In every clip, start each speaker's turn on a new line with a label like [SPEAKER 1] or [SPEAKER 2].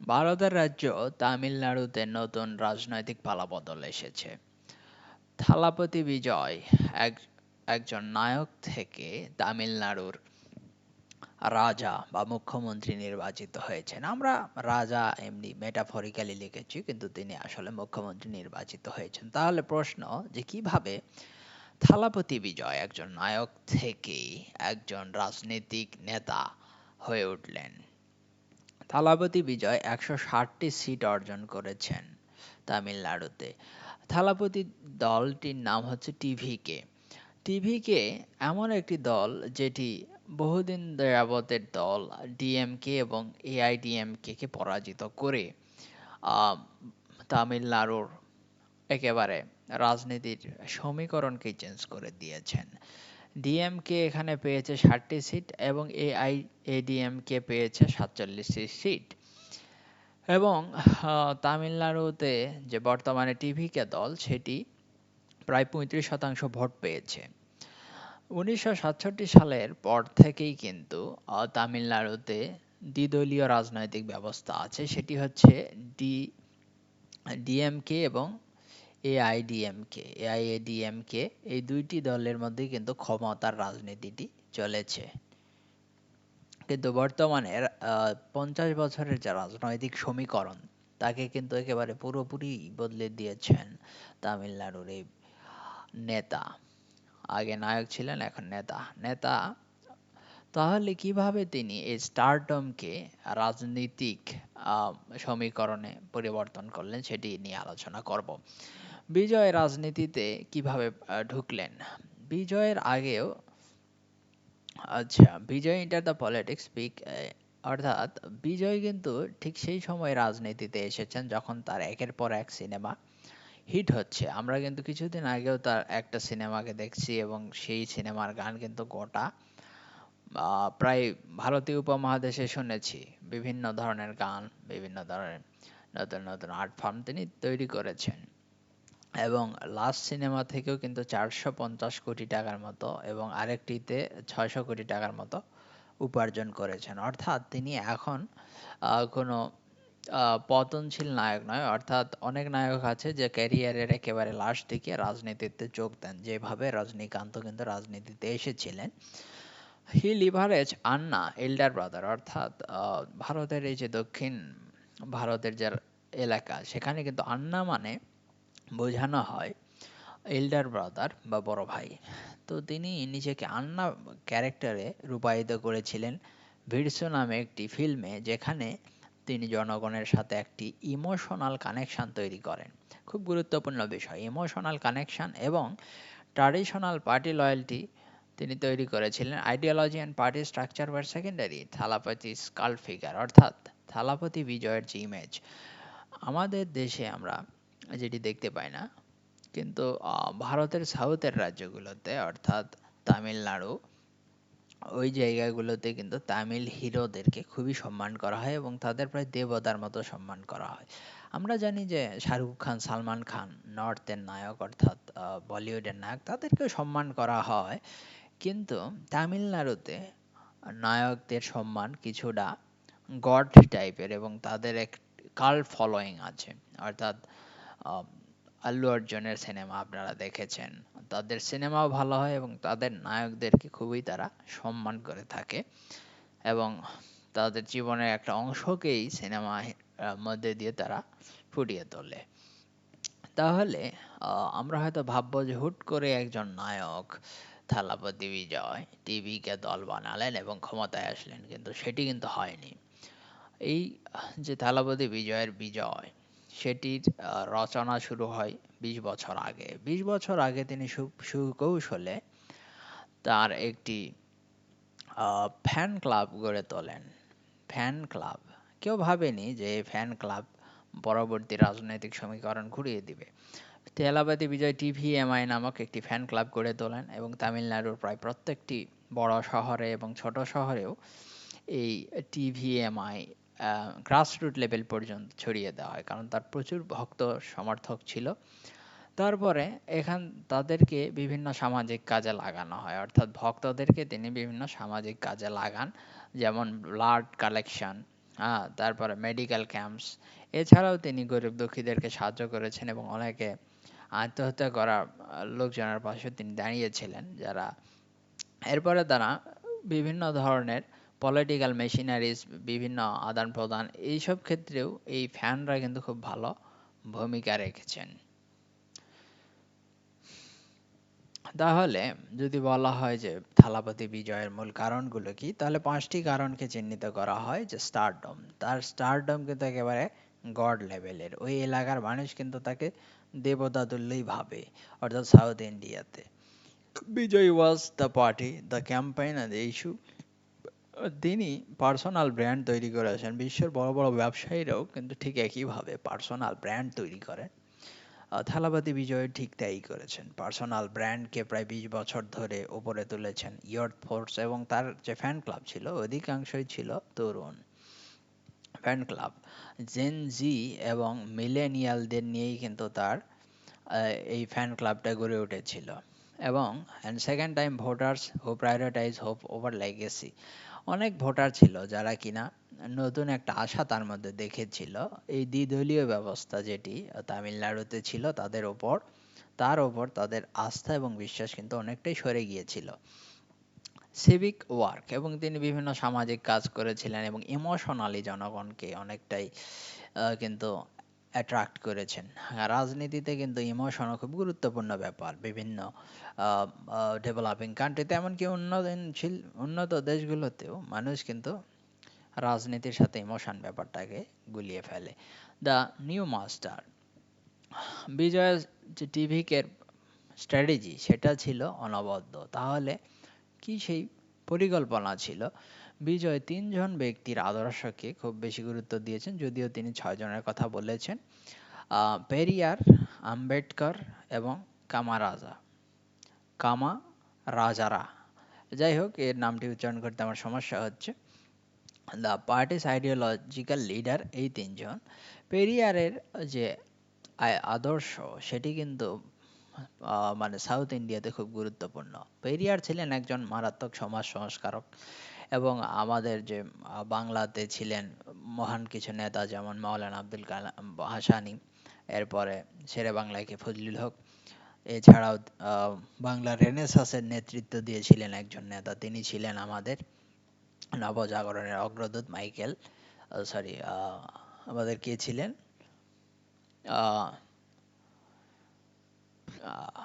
[SPEAKER 1] ভারতের রাজ্য তামিলনাড়ুতে নতুন রাজনৈতিক পালাবদল এসেছে। থালাপতি বিজয় এক একজন নায়ক থেকে তামিলনাড়ুর রাজা বা মুখ্যমন্ত্রী নির্বাচিত হয়েছেন। আমরা রাজা এমনি মেটাফরিক্যালি লিখেছি, কিন্তু তিনি আসলে মুখ্যমন্ত্রী নির্বাচিত হয়েছেন। তাহলে প্রশ্ন যে কিভাবে থালাপতি বিজয় একজন নায়ক থেকেই একজন রাজনৈতিক নেতা হয়ে উঠলেন? থালাপতি বিজয় ১৬০টি সিট অর্জন করেছেন তামিলনাড়ুতে। থালাপতি দলটির নাম হচ্ছে টিভিকে। টিভিকে এমন একটি দল যেটি বহুদিন যাবতের দল ডিএমকে এবং এআইডিএমকে কে পরাজিত করে আহ, তামিলনাড়ুর একেবারে রাজনীতির সমীকরণকে চেঞ্জ করে দিয়েছেন। ডিএমকে এখানে পেয়েছে ৬০টি সিট এবং এআইএডিএমকে পেয়েছে ৪৭টি সিট। এবং তামিলনাড়ুতে যে বর্তমানে টিভিকে দল সেটি প্রায় ৩৫% ভোট পেয়েছে। ১৯৬৭ সালের পর থেকেই কিন্তু তামিলনাড়ুতে দ্বিদলীয় রাজনৈতিক ব্যবস্থা আছে। সেটি হচ্ছে ডি ডিএমকে এবং এআইডিএমকে। এআইএডিএমকে এই দুইটি দলের মধ্যেই কিন্তু ক্ষমতার রাজনীতিটি চলেছে। কিন্তু বর্তমানে ৫০ বছরের যে রাজনৈতিক সমীকরণ তাকে কিন্তু একেবারে পুরোপুরি বদলে দিয়েছেন তামিলনাড়ুর এই নেতা। আগে নায়ক ছিলেন, এখন নেতা। নেতা তাহলে কিভাবে তিনি এই স্টারডমকে রাজনীতিক আহ, সমীকরণে পরিবর্তন করলেন সেটি নিয়ে আলোচনা করব। বিজয় রাজনীতিতে কিভাবে ঢুকলেন? বিজয়ের আগেও আচ্ছা, বিজয় এন্টার দ্য পলিটিক্স পিক, অর্থাৎ বিজয় কিন্তু ঠিক সেই সময় রাজনীতিতে এসেছেন যখন তার একের পর এক সিনেমা হিট হচ্ছে। আমরা কিন্তু কিছুদিন আগেও তার একটা সিনেমাকে দেখছি এবং সেই সিনেমার গান কিন্তু গোটা প্রায় ভারতীয় উপমহাদেশে শুনেছি। বিভিন্ন ধরনের গান, বিভিন্ন ধরনের নতুন নতুন আর্ট ফর্ম তিনি তৈরি করেছেন। এবং লাস্ট সিনেমা থেকেও কিন্তু ৪৫০ কোটি টাকার মতো এবং আরেকটিতে ৬০০ কোটি টাকার মতো উপার্জন করেছেন। অর্থাৎ তিনি এখন কোনো পতনশীল নায়ক নয়। অর্থাৎ অনেক নায়ক আছে যে ক্যারিয়ারের একেবারে লাস্ট দিকে রাজনীতিতে যোগ দেন, যেভাবে রজনীকান্ত কিন্তু রাজনীতিতে এসেছিলেন। হি লিভারেজ আন্না এল্ডার ব্রাদার, অর্থাৎ ভারতের এই যে দক্ষিণ ভারতের যে এলাকা সেখানে কিন্তু আন্না মানে বোঝানো হয় এল্ডার ব্রাদার বা বড় ভাই। তো তিনি নিজেকে আন্না ক্যারেক্টারে রূপায়িত করেছিলেন ভিডসো নামে একটি ফিল্মে, যেখানে তিনি জনগণের সাথে একটি ইমোশনাল কানেকশন তৈরি করেন। খুব গুরুত্বপূর্ণ বিষয় ইমোশনাল কানেকশন এবং ট্র্যাডিশনাল পার্টি লয়্যালটি তিনি তৈরি করেছিলেন। Ideology and party structure were secondary Thalapathy cult figure, অর্থাৎ থালাপতি বিজয়ের যে ইমেজ আমাদের দেশে আমরা যেটি দেখতে পাই না, কিন্তু ভারতের সাউথের রাজ্যগুলোতে অর্থাৎ তামিলনাড়ু ওই জায়গাগুলোতে কিন্তু তামিল হিরোদেরকে খুবই সম্মান করা হয় এবং তাদের প্রায় দেবতার মতো সম্মান করা হয়। আমরা জানি যে শাহরুখ খান, সালমান খান নর্থের নায়ক, অর্থাৎ বলিউডের নায়ক, তাদেরকেও সম্মান করা হয়। কিন্তু তামিলনাড়ুতে নায়কদের সম্মান কিছুটা গড টাইপের এবং তাদের এক কাল্ট ফলোয়িং আছে। অর্থাৎ আম, আল্লু অর্জুনের সিনেমা আপনারা দেখেছেন, তাদের সিনেমাও ভালো হয় এবং তাদের নায়কদেরকে খুবই তারা সম্মান করে থাকে এবং তাদের জীবনের একটা অংশকেই সিনেমার মধ্যে দিয়ে তারা ফুটিয়ে তোলে। তাহলে আমরা হয়তো ভাববো যে হুট করে একজন নায়ক থালাপতি বিজয় টিভিকে দল বানালেন এবং ক্ষমতায় আসলেন, কিন্তু সেটি কিন্তু হয়নি। এই যে থালাপতি বিজয়ের বিজয় সেটির রচনা শুরু হয় ২০ বছর আগে। ২০ বছর আগে তিনি সুকৌশলে তার একটি ফ্যান ক্লাব গড়ে তোলেন। ফ্যান ক্লাব, কেউ ভাবেনি যে এই ফ্যান ক্লাব পরবর্তী রাজনৈতিক সমীকরণ ঘুরিয়ে দিবে। তেলাবাদী বিজয় টিভিএমআই নামক একটি ফ্যান ক্লাব গড়ে তোলেন এবং তামিলনাড়ুর প্রায় প্রত্যেকটি বড় শহরে এবং ছোট শহরেও এই টিভিএমআই গ্রাসরুট লেভেল পর্যন্ত ছড়িয়ে দেওয়া হয়, কারণ তার প্রচুর ভক্ত সমর্থক ছিল। তারপরে এখান তাদেরকে বিভিন্ন সামাজিক কাজে লাগানো হয়, অর্থাৎ ভক্তদেরকে তিনি বিভিন্ন সামাজিক কাজে লাগান, যেমন ব্লাড কালেকশন, তারপরে মেডিকেল ক্যাম্পস। এছাড়াও তিনি গরিব দুঃখীদেরকে সাহায্য করেছেন এবং অনেকে আত্মহত্যা করা লোকজনের পাশে তিনি দাঁড়িয়েছিলেন যারা এরপরে তারা বিভিন্ন ধরনের পলিটিক্যাল মেশিনারিজ, বিভিন্ন আদান-প্রদান এইসব ক্ষেত্রেও এই ফ্যানরা কিন্তু খুব ভালো ভূমিকা রেখেছেন। তাহলে যদি বলা হয় যে থালাপতি বিজয়ের মূল কারণগুলো কি? তাহলে ৫ টি কারণকে চিহ্নিত করা হয় যে স্টারডম। তার স্টারডম কিন্তু একেবারে গড লেভেলের। ওই এলাকার মানুষ কিন্তু তাকে দেবতা তুল্যই ভাবে। অর্থাৎ সাউথ ইন্ডিয়াতে। Vijay was the party, the campaign and the issue. তিনি পার্সোনাল ব্র্যান্ড তৈরি করেছেন। বিশ্বের বড়, বড় ব্যবসায়ীরাও কিন্তু ঠিক একইভাবে পার্সোনাল ব্র্যান্ড তৈরি করেন। থালাপতি বিজয় ঠিক তাই করেছেন। পার্সোনাল ব্র্যান্ডকে প্রায় ২০ বছর ধরে উপরে তুলেছেন। ইয়র্থ ফোর্স এবং তার যে ফ্যান ক্লাব ছিল অধিকাংশই ছিল তরুণ ফ্যান ক্লাব। জেন জি এবং মিলেনিয়ালদের নিয়েই কিন্তু তার এই ফ্যান ক্লাবটা গড়ে উঠেছিল। এবং সেকেন্ড টাইম ভোটার্স হু প্রায়োরিটাইজ হোপ ওভার লেগেসি। অনেক ভোটার ছিল যারা কিনা নতুন একটা আশা তার মধ্যে দেখেছিল। এই দ্বিদলীয় ব্যবস্থা যেটি তামিলনাড়ুতে ছিল তার ওপর তাদের আস্থা এবং বিশ্বাস কিন্তু অনেকটাই সরে গিয়েছিল। সিভিক ওয়ার্ক এবং তিনি বিভিন্ন সামাজিক কাজ করেছিলেন এবং ইমোশনালি জনগণকে অনেকটাই কিন্তু অ্যাট্রাক্ট করেছেন। রাজনীতিতে কিন্তু ইমোশনও খুব গুরুত্বপূর্ণ ব্যাপার। বিভিন্ন ডেভেলপিং কান্ট্রিতে এমনকি উন্নত দেশগুলোতেও মানুষ কিন্তু রাজনীতির সাথে ইমোশন ব্যাপারটাকে গুলিয়ে ফেলে। The new master. বিজয়ের যে টিভিকের স্ট্র্যাটেজি সেটা ছিল অনবদ্য। তাহলে কি সেই পরিকল্পনা ছিল? বিজয় ৩ জন ব্যক্তির আদর্শকে খুব বেশি গুরুত্ব দিয়েছেন, যদিও তিনি ৬ জনের কথা বলেছেন। পেরিয়ার, আম্বেদকর এবং কামারাজা। কামারাজারা। যাই হোক, এর নামটি উচ্চারণ করতে আমার সমস্যা হচ্ছে। দ্য পার্টিস আইডিওলজিক্যাল লিডার এই ৩ জন। পেরিয়ারের যে আদর্শ সেটি কিন্তু মানে সাউথ ইন্ডিয়াতে খুব গুরুত্বপূর্ণ। পেরিয়ার ছিলেন একজন মারাত্মক সমাজ সংস্কারক এবং আমাদের যে বাংলাতে ছিলেন মহান কিছু নেতা যেমন মাওলানা আব্দুল কালাম ভাসানী, এরপরে শেরে বাংলায় কে ফজলুল হক। এছাড়াও বাংলার রেনেসাঁসের নেতৃত্ব দিয়েছিলেন একজন নেতা, তিনি ছিলেন আমাদের নবজাগরণের অগ্রদূত মাইকেল, সরি, আমাদের কে ছিলেন, আহ, আহ,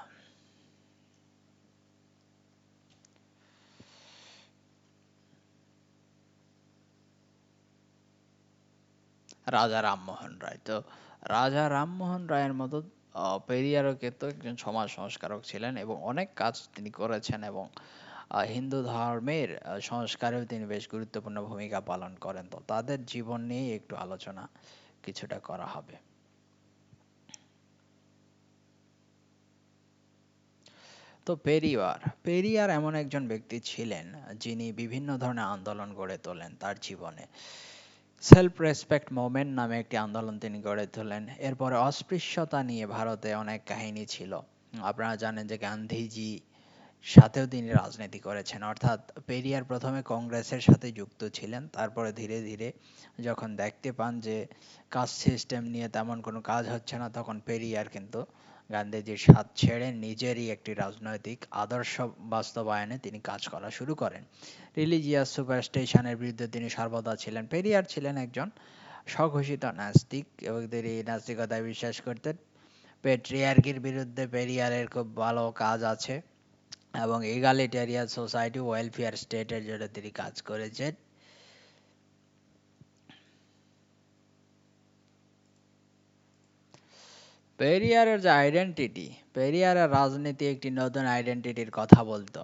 [SPEAKER 1] রাজা রামমোহন রায়। তো রাজা রামমোহন রায়ের মতো পেরিয়ারও কিন্তু একজন সমাজ সংস্কারক ছিলেন এবং অনেক কাজ তিনি করেছেন এবং হিন্দু ধর্মের সংস্কারেও তিনি বেশ গুরুত্বপূর্ণ ভূমিকা পালন করেন। তো তাদের জীবন নিয়েই একটু আলোচনা কিছুটা করা হবে। তো পেরিয়ার এমন একজন ব্যক্তি ছিলেন যিনি বিভিন্ন ধরনের আন্দোলন গড়ে তোলেন তার জীবনে। সেলফ রেসপেক্ট মুভমেন্ট নামে একটি আন্দোলন তিনি গড়ে তোলেন। এরপরে অস্পৃশ্যতা নিয়ে ভারতে অনেক কাহিনী ছিল। আপনারা জানেন যে গান্ধীজি সাথেও তিনি রাজনীতি করেছেন। অর্থাৎ পেরিয়ার প্রথমে কংগ্রেসের সাথে যুক্ত ছিলেন, তারপরে ধীরে ধীরে যখন দেখতে পান যে কাস্ট সিস্টেম নিয়ে তেমন কোনো কাজ হচ্ছে না, তখন পেরিয়ার কিন্তু গান্ধীজির সাথ ছেড়ে নিজেরই একটি রাজনৈতিক আদর্শ বাস্তবায়নে তিনি কাজ করা শুরু করেন। রিলিজিয়াস সুপারস্টিশনের বিরুদ্ধে তিনি সর্বদা ছিলেন। পেরিয়ার ছিলেন একজন স্বঘোষিত নাস্তিক এবং তিনি নাস্তিকতায় বিশ্বাস করতেন। পেট্রিয়ার্কির বিরুদ্ধে পেরিয়ারের খুব ভালো কাজ আছে এবং এগালিটেরিয়ান সোসাইটি ওয়েলফেয়ার স্টেটের জন্য তিনি কাজ করেছেন। পেরিয়ারের যে আইডেন্টিটি, পেরিয়ারের রাজনীতি একটি নতুন আইডেন্টিটির কথা বলতো।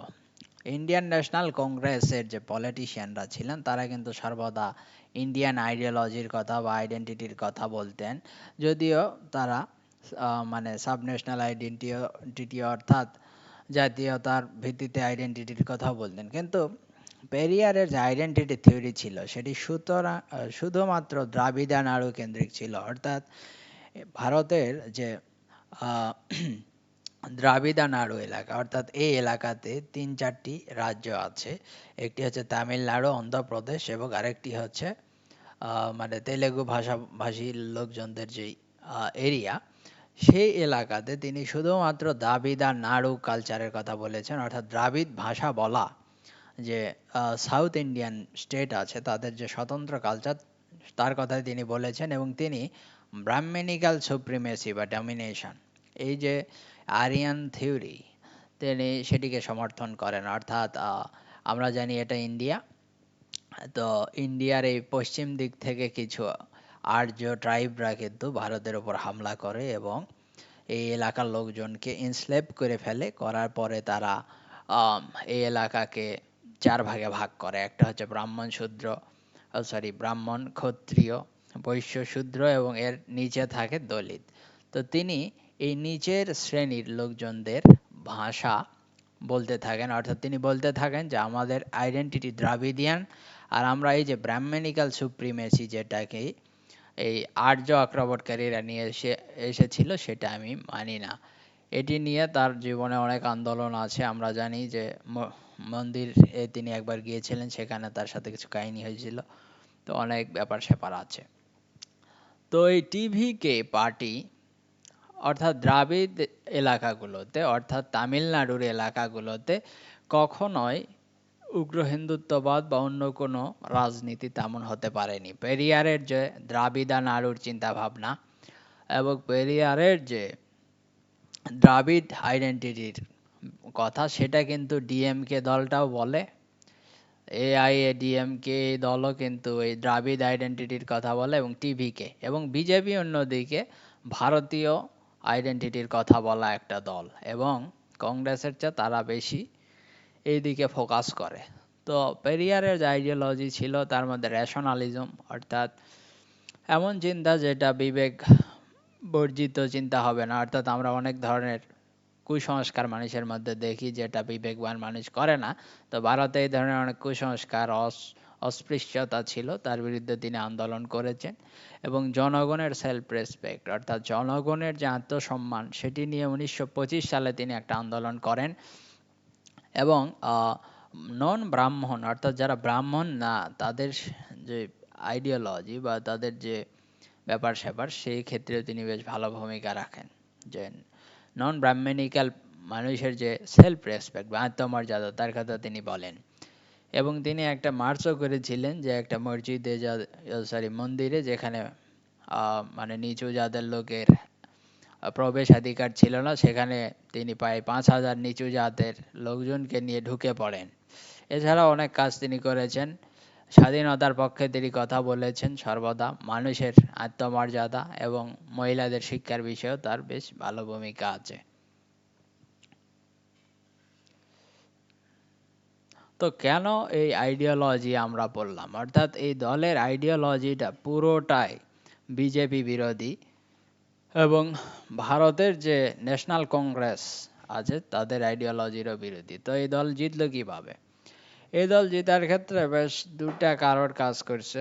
[SPEAKER 1] ইন্ডিয়ান ন্যাশনাল কংগ্রেসের যে পলিটিশিয়ানরা ছিলেন তারা কিন্তু সর্বদা ইন্ডিয়ান আইডিওলজির কথা বা আইডেন্টিটির কথা বলতেন, যদিও তারা মানে সাবন্যাশনাল আইডেন্টিটি অর্থাৎ জাতীয়তার ভিত্তিতে আইডেন্টিটির কথা বলতেন। কিন্তু পেরিয়ারের যে আইডেন্টিটি থিওরি ছিল সেটি শুধুমাত্র দ্রাবিড়া নাড়ু কেন্দ্রিক ছিল। অর্থাৎ ভারতের যে আহ, দ্রাবিড়া নাড়ু এলাকা, অর্থাৎ এই এলাকাতে ৩-৪টি রাজ্য আছে। একটি হচ্ছে তামিলনাড়ু, অন্ধ্রপ্রদেশ এবং আরেকটি হচ্ছে মানে তেলেগু ভাষাভাষী লোকজনদের যেই এরিয়া, সেই এলাকাতে তিনি শুধুমাত্র দ্রাবিড় আর নাড়ু কালচারের কথা বলেছেন, অর্থাৎ দ্রাবিড় ভাষা বলা যে সাউথ ইন্ডিয়ান স্টেট আছে তাদের যে স্বতন্ত্র কালচার, তার কথাই তিনি বলেছেন। এবং তিনি ব্রাহ্মণিক্যাল সুপ্রিমেসি বা ডমিনেশন, এই যে আরিয়ান থিওরি, তিনি সেটিকে সমর্থন করেন। অর্থাৎ আমরা জানি এটা ইন্ডিয়া, তো ইন্ডিয়ার এই পশ্চিম দিক থেকে কিছু আর্য ট্রাইবরা কিন্তু ভারতের উপর হামলা করে এবং এই এলাকার লোকজনকে ইনস্লেভ করে ফেলে। করার পরে তারা আম, এই এলাকাকে চার ভাগে ভাগ করে। একটা হচ্ছে ব্রাহ্মণ শূদ্র, ব্রাহ্মণ, ক্ষত্রিয়, বৈশ্য, শূদ্র, এবং এর নিচে থাকে দলিত। তো তিনি এই নিচের শ্রেণীর লোকজনদের ভাষা বলতে থাকেন, অর্থাৎ তিনি বলতে থাকেন যে আমাদের আইডেন্টিটি দ্রাবিডিয়ান, আর আমরা এই যে ব্রাহ্মণিক্যাল সুপ্রিমেসি, যেটাকে এই আর্য আক্রমণকারীরা নিয়ে এসেছিল, সেটা আমি মানি না। এটি নিয়ে তার জীবনে অনেক আন্দোলন আছে। আমরা জানি যে মন্দিরে তিনি একবার গিয়েছিলেন, সেখানে তার সাথে কিছু কাহিনী হয়েছিল। তো অনেক ব্যাপার স্যাপার আছে। তো এই টিভিকে পার্টি, অর্থাৎ দ্রাবিড় এলাকাগুলোতে, অর্থাৎ তামিলনাড়ুর এলাকাগুলোতে কখনোই উগ্র হিন্দুত্ববাদ বা অন্য কোনো রাজনীতি তেমন হতে পারেনি। পেরিয়ারের যে দ্রাবিড়া নাড়ুর চিন্তা ভাবনা এবং পেরিয়ারের যে দ্রাবিড় আইডেন্টিটির কথা, সেটা কিন্তু ডিএমকে দলটাও বলে। এআইএডিএমকে দলও কিন্তু এই দ্রাবিড় আইডেন্টিটির কথা বলে, এবং টিভিকে এবং বিজেপি অন্যদিকে ভারতীয় আইডেন্টিটির কথা বলা একটা দল, এবং কংগ্রেসের চেয়ে তারা বেশি এই দিকে ফোকাস করে। তো পেরিয়ারের যে আইডিওলজি ছিল তার মধ্যে রেশনালিজম, অর্থাৎ এমন চিন্তা যেটা বিবেক বর্জিত চিন্তা হবে না। অর্থাৎ আমরা অনেক ধরনের কুসংস্কার মানুষের মধ্যে দেখি যেটা বিবেকবান মানুষ করে না। তো ভারতে এই ধরনের অনেক কুসংস্কার, অস্পৃশ্যতা ছিল, তার বিরুদ্ধে তিনি আন্দোলন করেছেন। এবং জনগণের সেলফ রেসপেক্ট, অর্থাৎ জনগণের যে আত্মসম্মান, সেটি নিয়ে 1925 সালে তিনি একটা আন্দোলন করেন। এবং নন ব্রাহ্মণ, অর্থাৎ যারা ব্রাহ্মণ না, তাদের যে আইডিওলজি বা তাদের যে ব্যাপার স্যাপার, সেই ক্ষেত্রে তিনি বেশ ভালো ভূমিকা রাখেন। যে নন ব্রাহ্মণিক্যাল মানুষের যে সেলফ রেসপেক্ট বা আত্মমর্যাদা, তার কথা তিনি বলেন। এবং তিনি একটা মার্চও করেছিলেন, যে একটা মসজিদে মন্দিরে, যেখানে মানে নিচু জাতের লোকের প্রবেশাধিকার ছিল না, সেখানে তিনি প্রায় 5,000 নিচু জাতের লোকজনকে নিয়ে ঢুকে পড়েন। এছাড়াও অনেক কাজ তিনি করেছেন। স্বাধীনতার পক্ষে তিনি কথা বলেছেন সর্বদা। মানুষের আত্মমর্যাদা এবং মহিলাদের শিক্ষার বিষয়েও তার বেশ ভালো ভূমিকা আছে। তো কেন এই আইডিওলজি আমরা বললাম, অর্থাৎ এই দলের আইডিওলজিটা পুরোটাই বিজেপি বিরোধী, এবং ভারতের যে ন্যাশনাল কংগ্রেস আছে তাদের আইডিওলজিরও বিরোধী। তো এই দল জিতলো কিভাবে? এই দল জেতার ক্ষেত্রে বেশ দুটা কারণ কাজ করছে।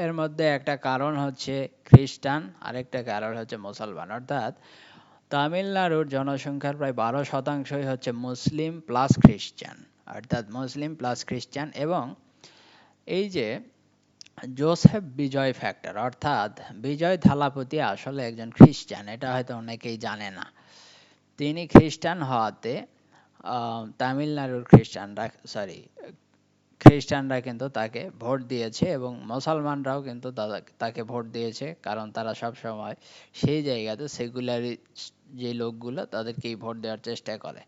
[SPEAKER 1] এর মধ্যে একটা কারণ হচ্ছে খ্রিস্টান, আরেকটা কারণ হচ্ছে মুসলমান। অর্থাৎ তামিলনাড়ুর জনসংখ্যার প্রায় 12%ই হচ্ছে মুসলিম প্লাস খ্রিস্টান, অর্থাৎ মুসলিম প্লাস খ্রিস্টান। এবং এই যে জোসেফ বিজয় ফ্যাক্টর, অর্থাৎ বিজয় থালাপতি আসলে একজন খ্রিস্টান, এটা হয়তো অনেকেই জানে না। তিনি খ্রিস্টান হওয়াতে তামিলনাড়ুর খ্রিস্টানরা কিন্তু তাকে ভোট দিয়েছে, এবং মুসলমানরাও কিন্তু তাকে ভোট দিয়েছে, কারণ তারা সব সময় সেই জায়গাতে সেকুলারি যে লোকগুলো তাদেরকেই ভোট দেওয়ার চেষ্টা করে।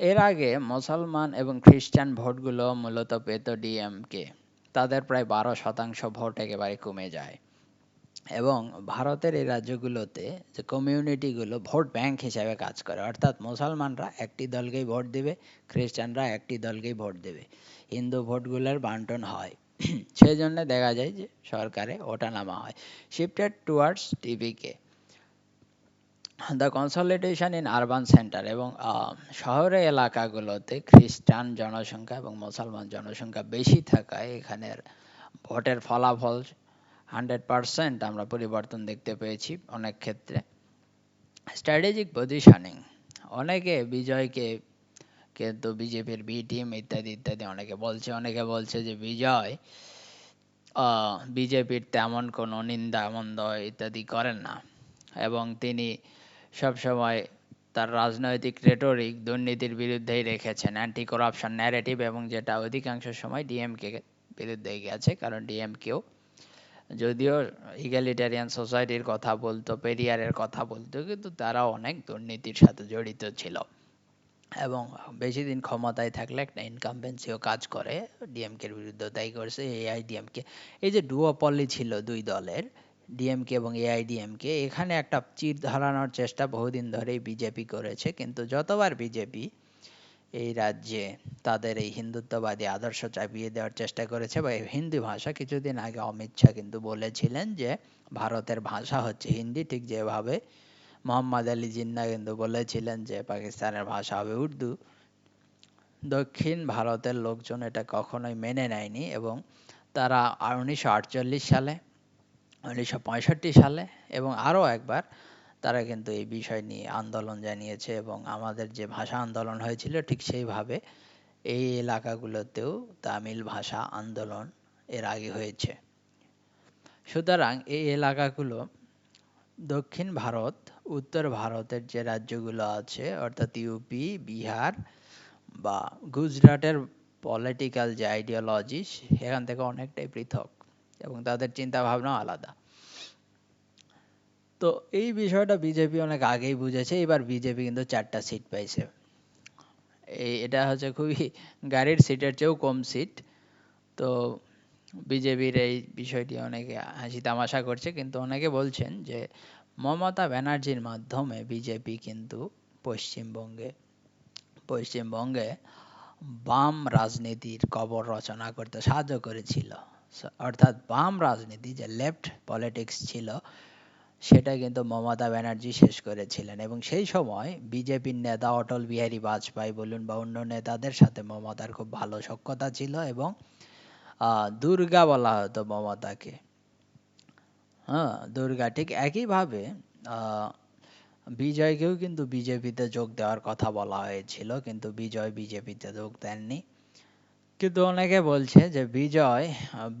[SPEAKER 1] এর আগে মুসলমান এবং খ্রিস্টান ভোটগুলো মূলত পেত ডিএমকে, তাদের প্রায় 12% ভোট একেবারে কমে যায়। এবং ভারতের এই রাজ্যগুলোতে যে কমিউনিটিগুলো ভোট ব্যাংক হিসাবে কাজ করে, অর্থাৎ মুসলমানরা একটি দলকেই ভোট দেবে, খ্রিস্টানরা একটি দলকেই ভোট দেবে, হিন্দু ভোটগুলোর বান্টন হয়। সেই জন্য দেখা যায় যে সরকারে ওঠানামা হয়। Shifted towards TVK, the consolidation in urban centre, এবং শহরের এলাকাগুলোতে খ্রিস্টান জনসংখ্যা এবং মুসলমান জনসংখ্যা বেশি থাকায় এখানের ভোটের ফলাফল 100% আমরা পরিবর্তন দেখতে পেয়েছি অনেক ক্ষেত্রে। স্ট্র্যাটেজিক পজিশনিং, অনেকে বিজয়কে কিন্তু বিজেপির বি টিম ইত্যাদি ইত্যাদি অনেকে বলছে যে বিজয় বিজেপির তেমন কোনো নিন্দা মন্দ ইত্যাদি করেন না, এবং তিনি সবসময় তার রাজনৈতিক রেটরিক দুর্নীতির বিরুদ্ধেই রেখেছেন, অ্যান্টি করাপশন ন্যারেটিভ, এবং যেটা অধিকাংশ সময় ডিএমকে বিরুদ্ধেই গেছে, কারণ ডিএমকেও যদিও ইগ্যালিটারিয়ান সোসাইটির কথা বলতো, পেরিয়ারের কথা বলতো, কিন্তু তারা অনেক দুর্নীতির সাথে জড়িত ছিল, এবং বেশি দিন ক্ষমতায় থাকলে একটা ইনকামবেন্সিও কাজ করে। ডিএমকের বিরুদ্ধে তাই করেছে এআইডিএমকে। এই যে ডুওপলি ছিল দুই দলের, ডিএমকে এবং এআইডিএমকে, এখানে একটা চির ধারানোর চেষ্টা বহুদিন ধরেই বিজেপি করেছে, কিন্তু যতবার বিজেপি এই রাজ্যে তাদের এই হিন্দুত্ববাদী আদর্শ চাপিয়ে দেওয়ার চেষ্টা করেছে, বা এই হিন্দি ভাষা, কিছুদিন আগে অমিত শাহ কিন্তু বলেছিলেন যে ভারতের ভাষা হচ্ছে হিন্দি, ঠিক যেভাবে মোহাম্মদ আলী জিন্নাহ কিন্তু বলেছিলেন যে পাকিস্তানের ভাষা হবে উর্দু। দক্ষিণ ভারতের লোকজন এটা কখনোই মেনে নেয়নি, এবং তারা 1948 সালে, 1965 সালে, এবং আরও একবার তারা কিন্তু এই বিষয় নিয়ে আন্দোলন জানিয়েছে, এবং আমাদের যে ভাষা আন্দোলন হয়েছিল ঠিক সেইভাবে এই এলাকাগুলোতেও তামিল ভাষা আন্দোলন এর আগে হয়েছে। সুতরাং এই এলাকাগুলো দক্ষিণ ভারত, উত্তর ভারতের যে রাজ্যগুলো আছে অর্থাৎ ইউপি, বিহার বা গুজরাটের পলিটিক্যাল যে আইডিওলজি, সেখান থেকে অনেকটাই পৃথক, এবং তাদের চিন্তা ভাবনা আলাদা। তো এই বিষয়টা বিজেপি অনেক আগেই বুঝেছে। এবার বিজেপি কিন্তু 4টা সিট পাইছে। এটা হচ্ছে খুবই, গাড়ির সিটের চেয়েও কম সিট। তো বিজেপির এই বিষয়টি অনেকে হাসি তামাশা করছে, কিন্তু অনেকে বলছেন যে মমতা ব্যানার্জির মাধ্যমে বিজেপি কিন্তু পশ্চিমবঙ্গে পশ্চিমবঙ্গে বাম রাজনীতির কবর রচনা করতে সাহায্য করেছিল। অর্থাৎ বাম রাজনীতি, যে লেফট পলিটিক্স ছিল, সেটা কিন্তু মমতা ব্যানার্জি শেষ করেছিলেন, এবং সেই সময় বিজেপির নেতা অটল বিহারী বাজপেয়ী বলুন বা অন্য নেতাদের সাথে মমতার খুব ভালো সখ্যতা ছিল, এবং দুর্গা বলা হতো মমতাকে। হ্যাঁ, দুর্গা। ঠিক একইভাবে আহ, বিজয়কেও কিন্তু বিজেপিতে যোগ দেওয়ার কথা বলা হয়েছিল, কিন্তু বিজয় বিজেপিতে যোগ দেননি। কিন্তু অনেকে বলছে যে বিজয়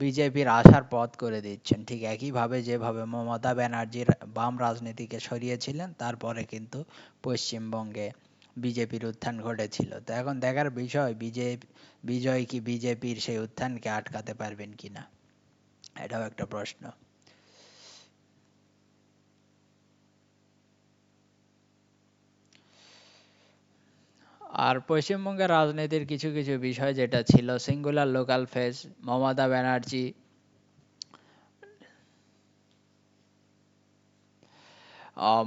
[SPEAKER 1] বিজেপির আশার পথ করে দিচ্ছেন, ঠিক একইভাবে যেভাবে মমতা ব্যানার্জির বাম রাজনীতিকে সরিয়েছিলেন, তারপরে কিন্তু পশ্চিমবঙ্গে বিজেপির উত্থান ঘটেছিল। তো এখন দেখার বিষয় বিজয় কি বিজেপির সেই উত্থানকে আটকাতে পারবেন কিনা, এটাও একটা প্রশ্ন। আর পশ্চিমবঙ্গের রাজনীতির কিছু কিছু বিষয় যেটা ছিল singular local face, Mamata Banerjee,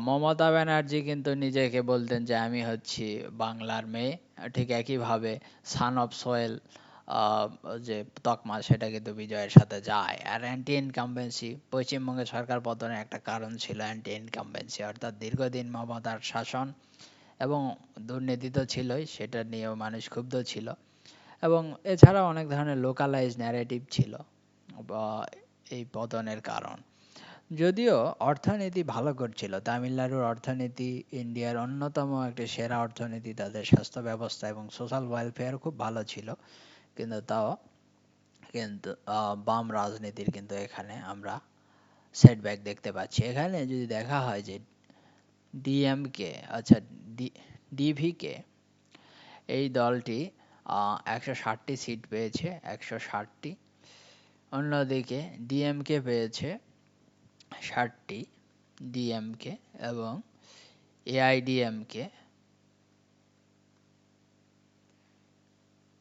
[SPEAKER 1] Mamata Banerjee কিন্তু নিজেকে বলতেন যে আমি হচ্ছি বাংলার মেয়ে, ঠিক একইভাবে সান অফ সোয়েল যে তকমা, সেটা কিন্তু বিজয়ের সাথে যায়। আর অ্যান্টি ইনকামবেন্সি, পশ্চিমবঙ্গের সরকার পতনের একটা কারণ ছিল অ্যান্টি ইনকামবেন্সি, অর্থাৎ দীর্ঘদিন মমতার শাসন এবং দুর্নীতি তো ছিলই, সেটা নিয়েও মানুষ ক্ষুব্ধ ছিল, এবং এছাড়া অনেক ধরনের লোকালাইজ ন্যারেটিভ ছিল বা এই পতনের কারণ। যদিও অর্থনীতি ভালো করছিল, তামিলনাড়ুর অর্থনীতি ইন্ডিয়ার অন্যতম একটি সেরা অর্থনীতি, তাদের স্বাস্থ্য ব্যবস্থা এবং সোশ্যাল ওয়েলফেয়ার খুব ভালো ছিল, কিন্তু তাও কিন্তু বাম রাজনীতির কিন্তু এখানে আমরা সেটব্যাক দেখতে পাচ্ছি। এখানে যদি দেখা হয় যে ডিএমকে, আচ্ছা, ডিভিকে, এই দলটি 160টি সিট পেয়েছে, 160টি। অন্যদিকে ডিএমকে পেয়েছে 60টি, ডিএমকে, এবং এআইডিএমকে,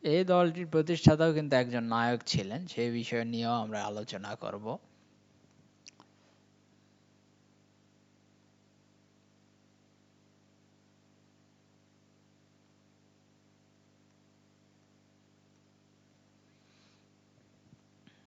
[SPEAKER 1] এই দলটির প্রতিষ্ঠাতাও কিন্তু একজন নায়ক ছিলেন, সেই বিষয় নিয়েও আমরা আলোচনা করব।